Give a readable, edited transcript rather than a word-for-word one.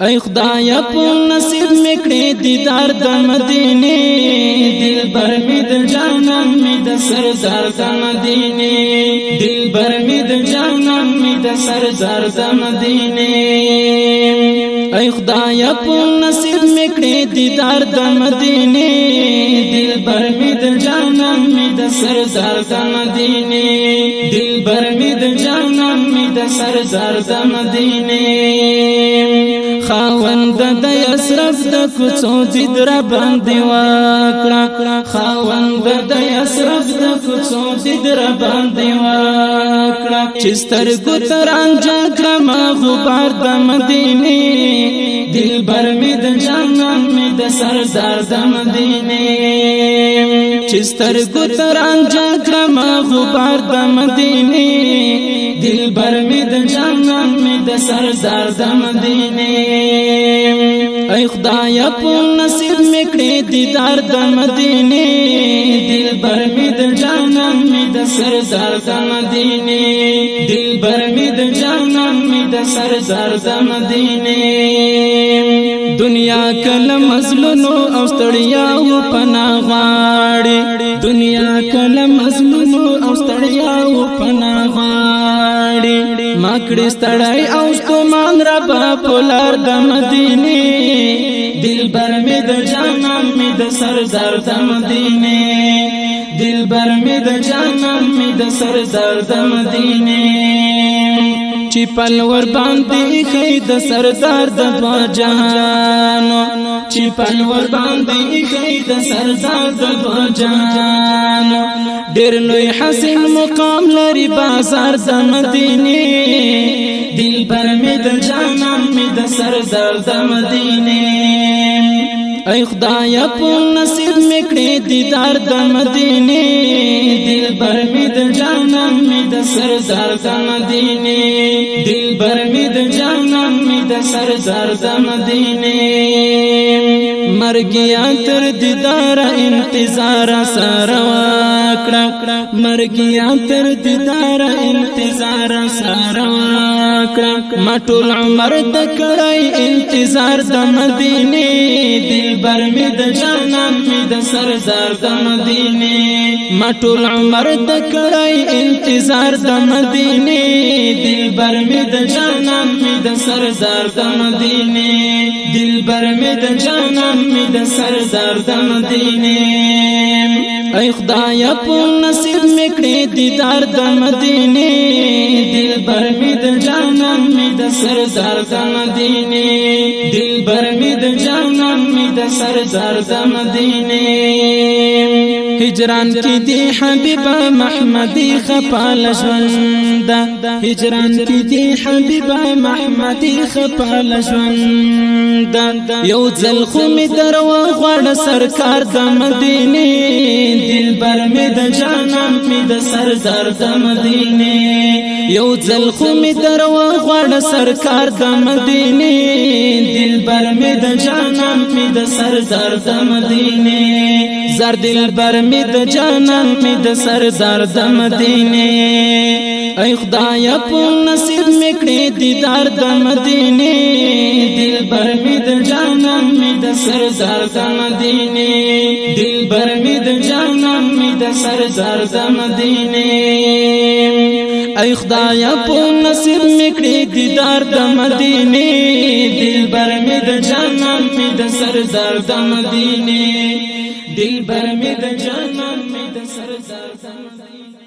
ای خدایا په نصیب میکړې دیدار د مدینه دلبر می د جانان می د سردار د مدینه دلبر می د جانان می د سردار د مدینه ای خدایا په نصیب میکړې دیدار د مدینه دلبر می د جانان می د سردار د مدینه دلبر می د جانان می د سردار د مدینه خاوند د یسرف د کوڅو دید را باندې واکړه خاوند د یسرف د کوڅو دید را باندې واکړه چې سترګو ترانجه کړم غبار د مدینه دلبر می د جانان می د سردار د مدینه چې سترګو ترانجه کړم غبار د مدینه دلبر می د جانان می د سردار د مدینه ای خدایا په نصیب میکړې دیدار د مدینه دلبر می د جانان می د سردار د مدینه دلبر می د جانان می د سردار د مدینه دنیا کله مظلومو او ستړیا و پناه غواړي دنیا کله مظلومو او ستړیا و پناه غواړي ماکړې ستړی او ستومان رب پولار د مدینه دلبر می د جانان می د سردار د مدینه دلبر می د جانان می د سردار د مدینه چې پلور باندې خید سردار د دوا جهانو چې پلور باندې خید سردار د دوا جهانو ډېر لوی حسین مقام لري بازار د مدینه دلبر می د جانان می د سردار د مدینه ای خدایا په نصیب میکړې دیدار د مدینه دلبر می د جانان می د سردار د مدینه دلبر می د جانان می د سردار د مدینه مرګیا تر دیدار انتظار سره وکړه مرګیا تر دیدار انتظار سره وکړه ما ټول عمر د کړای انتظار د مدینه دلبر می د جانان می د سردار د مدینه ما ټول عمر د کړای انتظار د مدینه دلبر می د جانان می د سردار د مدینه دلبر می د جانان می د سردار د مدینه ای خدایا په نصیب میکړې دیدار د مدینه دلبر می د جانان می د سردار د مدینه دلبر می د جانان می د سردار د مدینه هجران کی دی حبیبا محمدی خپال ژوند هجران کی دی حبیبا محمدی خپال ژوند یو ځل خو می درو غړ سرکار د مدینه دلبر می د جانان می د سردار د مدینه یو ځل خو می درو غړ سرکار د مدینه دلبر می د جانان می د سردار د مدینه زر دلبر می د جانان می د سردار د مدینه ای خدایا په نصیب میکړې دیدار د مدینه دلبر می د جانان می د سردار د مدینه دلبر می د جانان می د سردار د مدینه ای خدایا په نصیب میکړې دیدار د مدینه دلبر می د جانان می د سردار د مدینه دلبر می د جانان می د سردار د مدینه